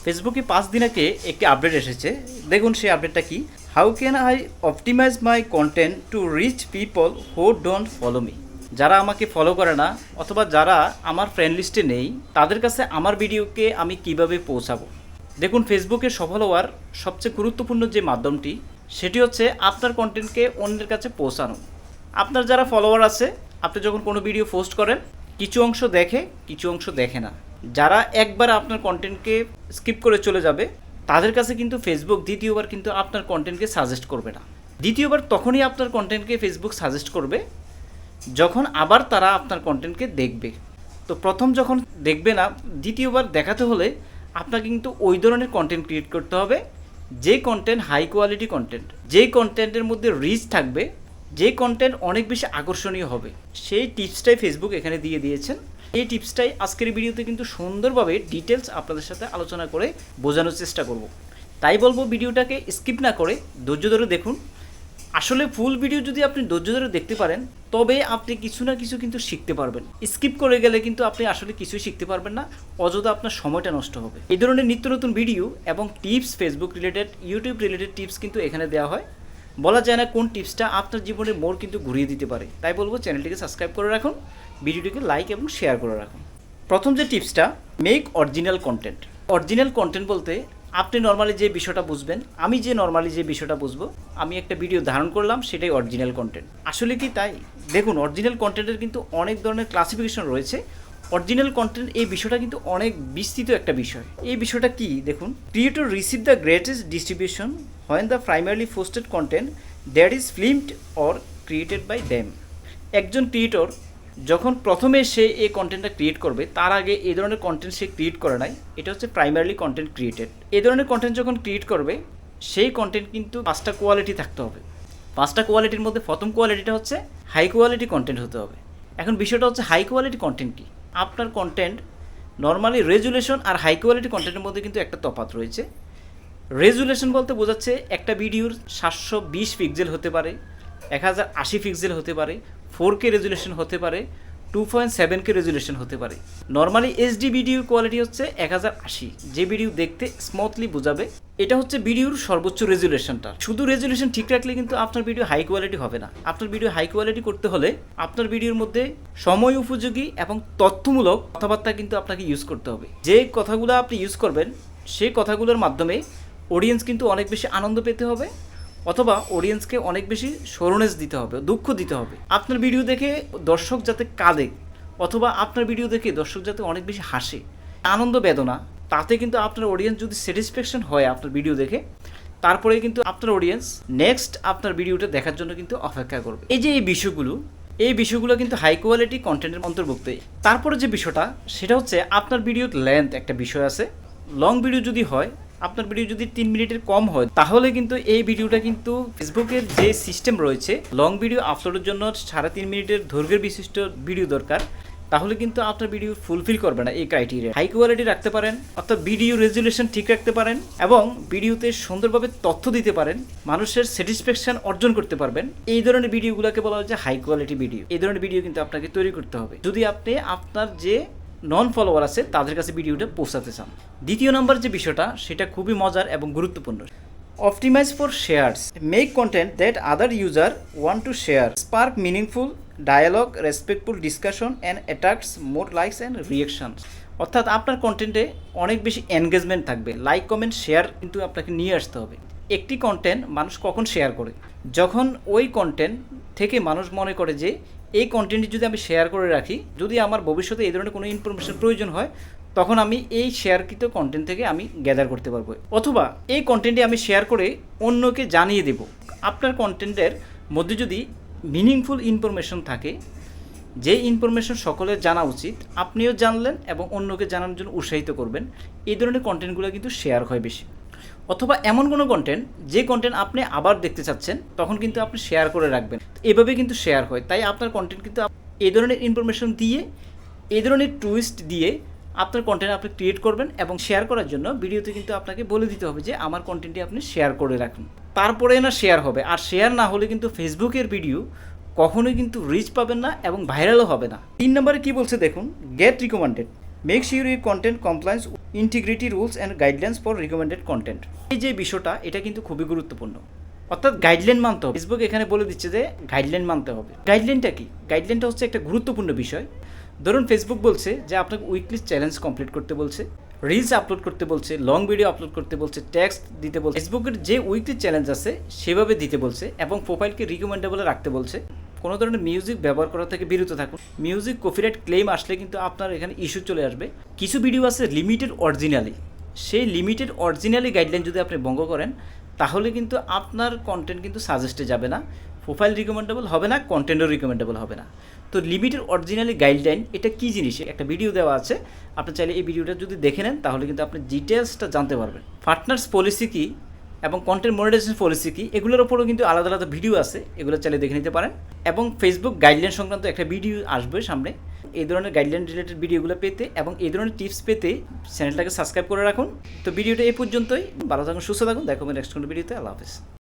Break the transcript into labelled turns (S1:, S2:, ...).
S1: ফেসবুকে 5 দিন আগে একটি আপডেট এসেছে। দেখুন সেই আপডেটটা কি। How can I optimise my content to reach people who don't follow me. যারা আমাকে ফলো করে না অথবা যারা আমার ফ্রেন্ড লিস্টে নেই তাদের কাছে আমার ভিডিওকে আমি কিভাবে পৌঁছাবো। দেখুন, ফেসবুকের সফল হওয়ার সবচেয়ে গুরুত্বপূর্ণ যে মাধ্যমটি সেটি হচ্ছে আপনার কন্টেন্টকে অন্যের কাছে পৌঁছানো। আপনার যারা ফলোয়ার আছে, আপনি যখন কোনো ভিডিও পোস্ট করেন কিছু অংশ দেখে কিছু অংশ দেখে না। যারা একবার আপনার কন্টেন্টকে স্কিপ করে চলে যাবে তাদের কাছে কিন্তু ফেসবুক দ্বিতীয়বার কিন্তু আপনার কন্টেন্টকে সাজেস্ট করবে না। দ্বিতীয়বার তখনই আপনার কন্টেন্টকে ফেসবুক সাজেস্ট করবে যখন আবার তারা আপনার কন্টেন্টকে দেখবে। তো প্রথম যখন দেখবে না, দ্বিতীয়বার দেখাতে হলে আপনাকে কিন্তু ওই ধরনের কন্টেন্ট ক্রিয়েট করতে হবে যে কন্টেন্ট হাই কোয়ালিটি কন্টেন্ট, যেই কন্টেন্টের মধ্যে রিচ থাকবে, যে কন্টেন্ট অনেক বেশি আকর্ষণীয় হবে। সেই টিপসটাই ফেসবুক এখানে দিয়ে দিয়েছেন। এই টিপসটাই আজকের ভিডিওতে কিন্তু সুন্দরভাবে ডিটেলস আপনাদের সাথে আলোচনা করে বোঝানোর চেষ্টা করব। তাই বলবো ভিডিওটাকে স্কিপ না করে ধৈর্য ধরে দেখুন। আসলে ফুল ভিডিও যদি আপনি ধৈর্য ধরে দেখতে পারেন তবে আপনি কিছু না কিছু কিন্তু শিখতে পারবেন। স্কিপ করে গেলে কিন্তু আপনি আসলে কিছুই শিখতে পারবেন না, অযথা আপনার সময়টা নষ্ট হবে। এই ধরনের নিত্য নতুন ভিডিও এবং tips, Facebook related, YouTube related tips কিন্তু এখানে দেওয়া হয়। বলা যায় না কোন টিপসটা আপনার জীবনের মোড় কিন্তু ঘুরিয়ে দিতে পারে। তাই বলবো চ্যানেলটিকে সাবস্ক্রাইব করে রাখুন, ভিডিওটিকে লাইক এবং শেয়ার করে রাখুন। প্রথম যে টিপসটা, make original content. Original content বলতে আপনি নর্মালি যে বিষয়টা বুঝবেন, আমি যে নর্মালি যে বিষয়টা বুঝবো, আমি একটা ভিডিও ধারণ করলাম সেটাই অরিজিনাল কন্টেন্ট। আসলে কি তাই? দেখুন, অরিজিনাল কন্টেন্টের কিন্তু অনেক ধরনের ক্লাসিফিকেশন রয়েছে। অরিজিনাল কন্টেন্ট এই বিষয়টা কিন্তু অনেক বিস্তৃত একটা বিষয়। এই বিষয়টা কি দেখুন, creator receive the greatest distribution when the primarily posted content that is filmed or created by them. একজন ক্রিয়েটর যখন প্রথমে সে এই কন্টেন্টটা ক্রিয়েট করবে তার আগে এই ধরনের কন্টেন্ট সে ক্রিয়েট করে নাই, এটা হচ্ছে প্রাইমারলি কন্টেন্ট ক্রিয়েটেড। এই ধরনের কন্টেন্ট যখন ক্রিয়েট করবে সেই কন্টেন্ট কিন্তু 5টা কোয়ালিটি থাকতে হবে। 5টা কোয়ালিটির মধ্যে প্রথম কোয়ালিটিটা হচ্ছে হাই কোয়ালিটি কন্টেন্ট হতে হবে। এখন বিষয়টা হচ্ছে হাই কোয়ালিটি কন্টেন্ট কি। আপনার কন্টেন্ট নর্মালি রেজুলেশন আর হাই কোয়ালিটি কন্টেন্টের মধ্যে কিন্তু একটা তফাৎ রয়েছে। রেজুলেশন বলতে বোঝাচ্ছে একটা ভিডিওর 720 পিক্সেল হতে পারে, 1080 পিক্সেল হতে পারে, 4K রেজুলেশন হতে পারে, 2.7K রেজুলেশন হতে পারে। নর্মালি এইচডি ভিডিও কোয়ালিটি হচ্ছে 1080, যে ভিডিও দেখতে স্মুথলি বোঝাবে। এটা হচ্ছে ভিডিওর সর্বোচ্চ রেজুলেশনটা। শুধু রেজুলেশন ঠিক রাখলে কিন্তু আপনার ভিডিও হাই কোয়ালিটি হবে না। আপনার ভিডিও হাই কোয়ালিটি করতে হলে আপনার ভিডিওর মধ্যে সময় উপযোগী এবং তথ্যমূলক কথাবার্তা কিন্তু আপনাকে ইউজ করতে হবে। যে কথাগুলো আপনি ইউজ করবেন সেই কথাগুলোর মাধ্যমে অডিয়েন্স কিন্তু অনেক বেশি আনন্দ পেতে হবে অথবা অডিয়েন্সকে অনেক বেশি সরনেস দিতে হবে, দুঃখ দিতে হবে। আপনার ভিডিও দেখে দর্শক যাতে কাঁদে অথবা আপনার ভিডিও দেখে দর্শক যাতে অনেক বেশি হাসে, আনন্দ বেদনা, তাতে কিন্তু আপনার অডিয়েন্স যদি স্যাটিসফ্যাকশন হয় আপনার ভিডিও দেখে, তারপরে কিন্তু আপনার অডিয়েন্স নেক্সট আপনার ভিডিওটা দেখার জন্য কিন্তু অপেক্ষা করবে। এই যে এই বিষয়গুলো কিন্তু হাই কোয়ালিটি কন্টেন্টের অন্তর্ভুক্ত। তারপরে যে বিষয়টা সেটা হচ্ছে আপনার ভিডিওর লেন্থ একটা বিষয় আছে। লং ভিডিও যদি হয়, আপনার ভিডিও যদি 3 মিনিটের কম হয় তাহলে কিন্তু এই ভিডিওটা কিন্তু ফেসবুকের যে সিস্টেম রয়েছে লং ভিডিও আপলোডের জন্য 3.5 মিনিটের দৈর্ঘ্যের বিশিষ্ট ভিডিও দরকার, তাহলে কিন্তু আপনার ভিডিও ফুলফিল করবে না এই ক্রাইটেরিয়া। হাই কোয়ালিটি রাখতে পারেন, অর্থাৎ ভিডিও রেজুলেশন ঠিক রাখতে পারেন এবং ভিডিওতে সুন্দরভাবে তথ্য দিতে পারেন, মানুষের স্যাটিসফ্যাকশন অর্জন করতে পারবেন। এই ধরনের ভিডিওগুলোকে বলা হচ্ছে হাই কোয়ালিটি ভিডিও। এই ধরনের ভিডিও কিন্তু আপনাকে তৈরি করতে হবে যদি আপনি আপনার যে নন ফলোয়ার আছে তাদের কাছে ভিডিওটা পৌঁছাতে চান। দ্বিতীয় নম্বর যে বিষয়টা সেটা খুবই মজার এবং গুরুত্বপূর্ণ। Optimise for shares. Make content that other user want to share, spark meaningful dialogue, respectful discussion and attracts more likes and reactions. অর্থাৎ আপনার কন্টেন্টে অনেক বেশি এনগেজমেন্ট থাকবে, লাইক কমেন্ট শেয়ার কিন্তু আপনাকে নিয়ে আসতে হবে। একটি কন্টেন্ট মানুষ কখন শেয়ার করে? যখন ওই কন্টেন্ট থেকে মানুষ মনে করে যে এই কন্টেন্টটি যদি আমি শেয়ার করে রাখি, যদি আমার ভবিষ্যতে এই ধরনের কোনো ইনফরমেশন প্রয়োজন হয় তখন আমি এই শেয়ারকৃত কন্টেন্ট থেকে আমি গ্যাদার করতে পারবো, অথবা এই কন্টেন্টটি আমি শেয়ার করে অন্যকে জানিয়ে দেব। আপনার কন্টেন্টের মধ্যে যদি মিনিংফুল ইনফরমেশন থাকে, যে ইনফরমেশন সকলের জানা উচিত, আপনিও জানলেন এবং অন্যকে জানানোর জন্য উৎসাহিত করবেন, এই ধরনের কন্টেন্টগুলো কিন্তু শেয়ার হয় বেশি। অথবা এমন কোনো কন্টেন্ট যে কন্টেন্ট আপনি আবার দেখতে চাচ্ছেন তখন কিন্তু আপনি শেয়ার করে রাখবেন, এভাবে কিন্তু শেয়ার হয়। তাই আপনার কন্টেন্ট কিন্তু এই ধরনের ইনফরমেশন দিয়ে, এই ধরনের টুইস্ট দিয়ে আপনার কন্টেন্ট আপনি ক্রিয়েট করবেন এবং শেয়ার করার জন্য ভিডিওতে কিন্তু আপনাকে বলে দিতে হবে যে আমার কন্টেন্টটি আপনি শেয়ার করে রাখুন, তারপরে না শেয়ার হবে। আর শেয়ার না হলে কিন্তু ফেসবুকের ভিডিও কখনোই কিন্তু রিচ পাবেন না এবং ভাইরালও হবে না। 3 নম্বরে কি বলছে দেখুন, get recommended. Make sure your content compliance integrity rules and guidelines for recommended content. এই যে বিষয়টা এটা কিন্তু খুবই গুরুত্বপূর্ণ, অর্থাৎ গাইডলাইন মানতে হবে। ফেসবুক এখানে বলে দিচ্ছে যে গাইডলাইন মানতে হবে। গাইডলাইনটা কি? গাইডলাইনটা হচ্ছে একটা গুরুত্বপূর্ণ বিষয়। ধরুন ফেসবুক বলছে যে আপনাকে উইকলি চ্যালেঞ্জ কমপ্লিট করতে বলছে, রিলস আপলোড করতে বলছে, লং ভিডিও আপলোড করতে বলছে, টেক্সট দিতে বলছে। ফেসবুকের যে উইকলি চ্যালেঞ্জ আছে সেভাবে দিতে বলছে এবং প্রোফাইলকে রিকমেন্ডেবলে রাখতে বলছে। কোনো ধরনের মিউজিক ব্যবহার করা থেকে বিরত থাকুন। মিউজিক কপিরাইট ক্লেম আসলে কিন্তু আপনার এখানে ইস্যু চলে আসবে। কিছু ভিডিও আছে লিমিটেড অরিজিনালি, সেই লিমিটেড অরিজিনালি গাইডলাইন যদি আপনি ভঙ্গ করেন তাহলে কিন্তু আপনার কন্টেন্ট কিন্তু সাজেস্টে যাবে না, প্রোফাইল রিকমেন্ডেবল হবে না, কন্টেন্টও রিকমেন্ডেবল হবে না। তো লিমিটেড অরিজিনালি গাইডলাইন এটা কী জিনিস, একটা ভিডিও দেওয়া আছে, আপনি চাইলে এই ভিডিওটা যদি দেখে নেন তাহলে কিন্তু আপনি ডিটেলসটা জানতে পারবেন। পার্টনার্স পলিসি কী এবং কন্টেন্ট মনিটাইজেশন পলিসি কী, এগুলোর ওপরও কিন্তু আলাদা আলাদা ভিডিও আছে, এগুলো চাইলে দেখে নিতে পারেন। এবং ফেসবুক গাইডলাইন সংক্রান্ত একটা ভিডিও আসবে সামনে। এই ধরনের গাইডলাইন রিলেটেড ভিডিওগুলো পেতে এবং এই ধরনের টিপস পেতে চ্যানেলটাকে সাবস্ক্রাইব করে রাখুন। তো ভিডিওটা এই পর্যন্তই। ভালো থাকুন, সুস্থ থাকুন, দেখা হবে নেক্সট কোনো ভিডিওতে। আল্লাহ হাফেজ।